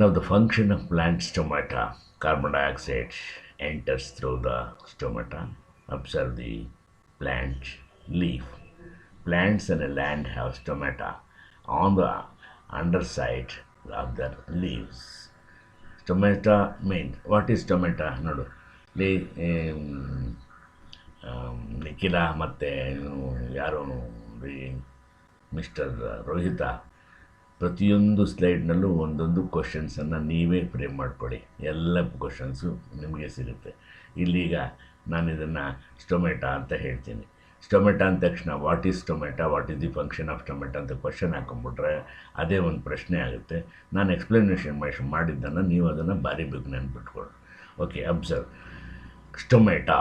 Now the function of plant stomata, carbon dioxide enters through the stomata. Observe the plant leaf. Plants and land have stomata on the underside of their leaves. Stomata means, what is stomata? ನೋಡು ಇಲ್ಲಿ ನಿಖಿಲ ಮತ್ತು ಯಾರು mister ರೋಹಿತ ಪ್ರತಿಯೊಂದು ಸ್ಲೈಡ್ನಲ್ಲೂ ಒಂದೊಂದು ಕ್ವಶನ್ಸನ್ನು ನೀವೇ frame ಮಾಡಿಕೊಡಿ. ಎಲ್ಲ questions ನಿಮಗೆ ಸಿಗುತ್ತೆ. ಇಲ್ಲೀಗ ನಾನು ಇದನ್ನು ಸ್ಟೊಮೆಟಾ ಅಂತ ಹೇಳ್ತೀನಿ. ಸ್ಟೊಮೆಟಾ ಅಂದ ತಕ್ಷಣ what is stomata, what is the function of stomata ಅಂತ ಕ್ವಶನ್ ಹಾಕೊಂಡ್ಬಿಟ್ರೆ ಅದೇ ಒಂದು ಪ್ರಶ್ನೆ ಆಗುತ್ತೆ. ನಾನು ಎಕ್ಸ್ಪ್ಲನೇಷನ್ ಮಾಡಿದ್ದನ್ನು ನೀವು ಅದನ್ನು ಬಾರಿಬೇಕು, ನೆನ್ಪಿಟ್ಕೊಳ್ಳಿ. Okay, observe. ಸ್ಟೊಮೆಟಾ.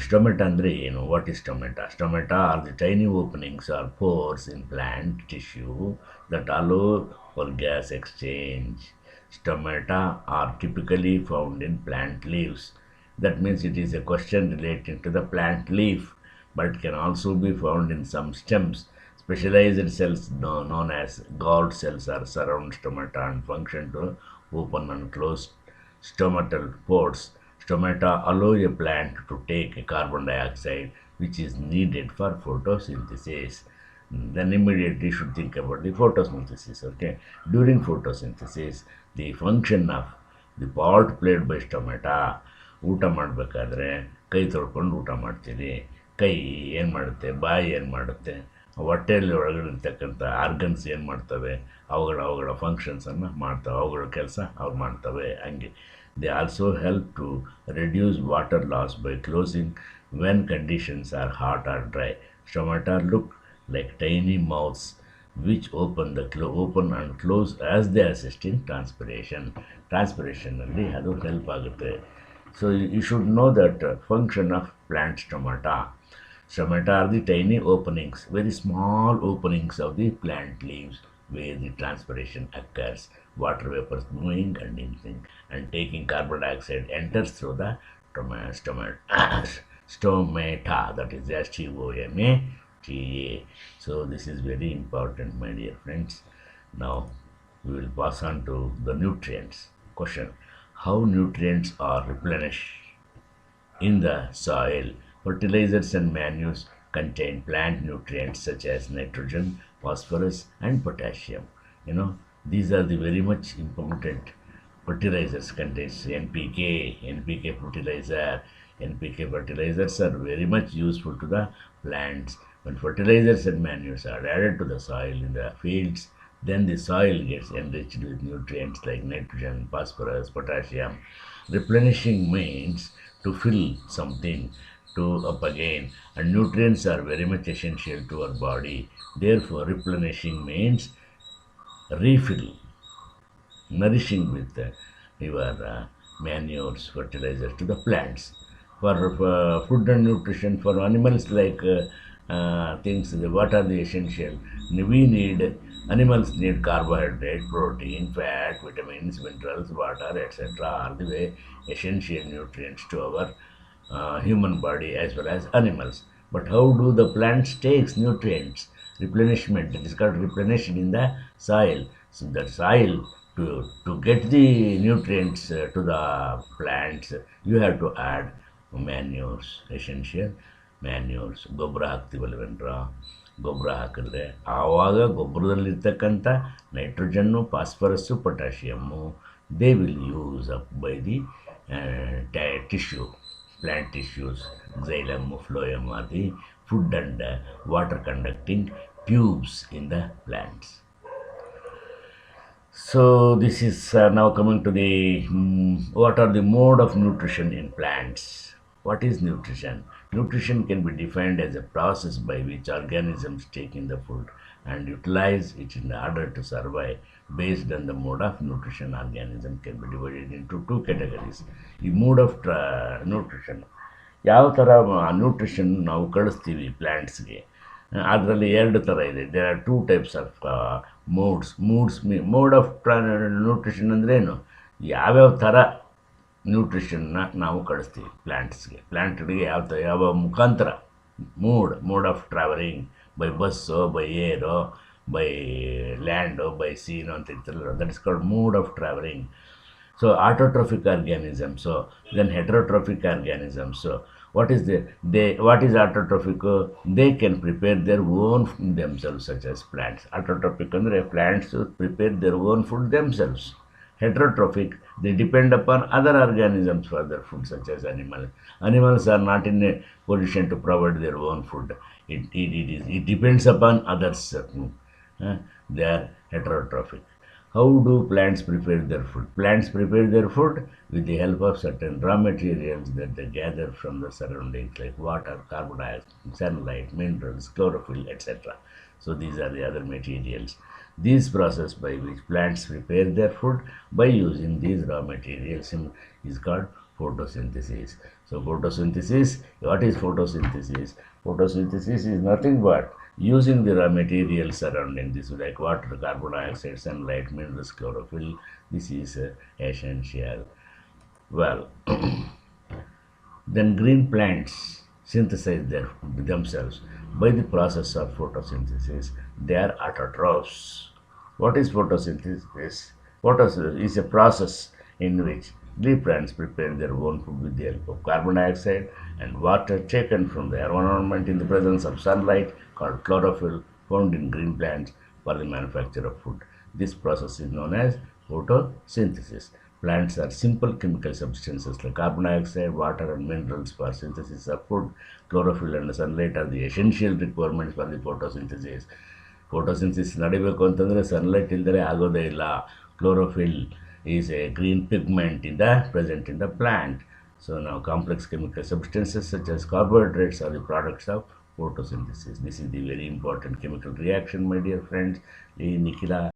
ಸ್ಟೊಮೆಟಾ ಅಂದರೆ ಏನು? What is stomata? Stomata are the tiny openings or pores in plant tissue that allow for gas exchange. Stomata are typically found in plant leaves. That means it is a question relating to the plant leaf, but it can also be found in some stems. Specialized cells known as guard cells are surround stomata and function to open and close stomatal pores. Stomata allow a plant to take carbon dioxide, which is needed for photosynthesis. Then immediately you should think about the photosynthesis. Okay, during photosynthesis the function of the part played by stomata, ಊಟ ಮಾಡಬೇಕಾದ್ರೆ ಕೈ ತೊಳ್ಕೊಂಡು ಊಟ ಮಾಡ್ತೀರಿ. ಕೈ ಏನು ಮಾಡುತ್ತೆ, ಬಾಯಿ ಏನು ಮಾಡುತ್ತೆ, ಹೊಟ್ಟೆಯಲ್ಲಿ ಒಳಗಡೆ ಇರ್ತಕ್ಕಂಥ ಆರ್ಗನ್ಸ್ ಏನು ಮಾಡ್ತವೆ, ಅವುಗಳ ಫಂಕ್ಷನ್ಸನ್ನು ಮಾಡ್ತವೆ, ಅವುಗಳ ಕೆಲಸ ಅವ್ರು ಮಾಡ್ತವೆ. ಹಂಗೆ they also help to reduce water loss by closing when conditions are hot or dry. Stomata look like tiny mouths which open and close as they assist in transpiration. Transpirationally ಅದು ಹೆಲ್ಪ್ ಆಗುತ್ತೆ. So you should know that function of plant stomata. Stomata are the tiny openings, very small openings of the plant leaves where the transpiration occurs. Water vapors moving and increasing and taking carbon dioxide enters through the stomata, that is STOMA. So this is very important, my dear friends. Now we will pass on to the nutrients. Question: how nutrients are replenished in the soil? Fertilizers and manures contain plant nutrients such as nitrogen, phosphorus and potassium. These are the very much important fertilizers. Contains NPK fertilizer. NPK fertilizers are very much useful to the plants. When fertilizers and manures are added to the soil in the fields, then the soil gets enriched with nutrients like nitrogen, phosphorus, potassium. Replenishing means to fill something to up again, and nutrients are very much essential to our body. Therefore, replenishing means refill, nourishing with your manures, fertilizers to the plants. For food and nutrition for animals, like things, what are the essential? Animals need carbohydrate, protein, fat, vitamins, minerals, water, etc. are the essential nutrients to our human body as well as animals. But how do the plants take nutrients? Replenishment, it is called replenishing in the soil. So the soil, to get the nutrients to the plants, you have to add manures, essential manures. ಗೊಬ್ಬರ ಹಾಕ್ತೀವಲ್ವೇನ್ರ, ಗೊಬ್ಬರ ಹಾಕಿದ್ರೆ ಆವಾಗ ಗೊಬ್ಬರದಲ್ಲಿರ್ತಕ್ಕಂಥ nitrogen, phosphorus, potassium, they will use up by the tissue, plant tissues. Xylem, phloem are the food and water conducting tubes in the plants. So this is now coming to the what are the mode of nutrition in plants. What is nutrition? Nutrition can be defined as a process by which organisms take in the food and utilize it in order to survive. Based on the mode of nutrition, organism can be divided into two categories. The mode of nutrition, ಯಾವ ಥರ nutrition ನಾವು ಕಳಿಸ್ತೀವಿ ಪ್ಲ್ಯಾಂಟ್ಸ್ಗೆ, ಅದರಲ್ಲಿ ಎರಡು ಥರ ಇದೆ. There are two types of mode of nutrition ಅಂದ್ರೇನು, ಯಾವ್ಯಾವ ಥರ ನ್ಯೂಟ್ರಿಷನ್ನ ನಾವು ಕಳಿಸ್ತೀವಿ ಪ್ಲ್ಯಾಂಟ್ಗಳಿಗೆ ಯಾವ ಮುಖಾಂತರ. ಮೋಡ್ ಆಫ್ ಟ್ರಾವೆಲಿಂಗ್, ಬೈ ಬಸ್ಸೋ, by aero, by land or by sea ಅಂತ ಇರ್ತಲ್ಲ, that is called mode of traveling. So autotrophic organisms, so then heterotrophic organisms. So what is autotrophic? They can prepare their own food themselves, such as plants. Autotrophic ಅಂದ್ರೆ plants prepare their own food themselves. Heterotrophic, they depend upon other organisms for their food, such as animals. Animals are not in a position to provide their own food. It depends upon others. They are heterotrophic. How do plants prepare their food? Plants prepare their food with the help of certain raw materials that they gather from the surroundings, like water, carbon dioxide, sunlight, minerals, chlorophyll, etc. So these are the other materials. This process by which plants prepare their food by using these raw materials is called photosynthesis. So photosynthesis, what is photosynthesis? Photosynthesis is nothing but using the raw materials surrounding this, like water, carbon dioxide, sunlight, minerals, chlorophyll. This is essential. Well, then green plants synthesize themselves by the process of photosynthesis. They are autotrophs. What is photosynthesis? Photosynthesis is a process in which green plants prepare their own food with the help of carbon dioxide and water taken from the environment in the presence of sunlight, called chlorophyll, found in green plants for the manufacture of food. This process is known as photosynthesis. Plants are simple chemical substances like carbon dioxide, water, and minerals for synthesis of food. Chlorophyll and sunlight are the essential requirements for the photosynthesis. Photosynthesis ನಡಿಬೇಕು ಅಂತಂದರೆ sunlight ಇಲ್ಲದೆ ಆಗೋದೇ ಇಲ್ಲ. Chlorophyll is a green pigment present in the plant. So now complex chemical substances such as carbohydrates are the products of photosynthesis. This is the very important chemical reaction, my dear friends. Nikhila.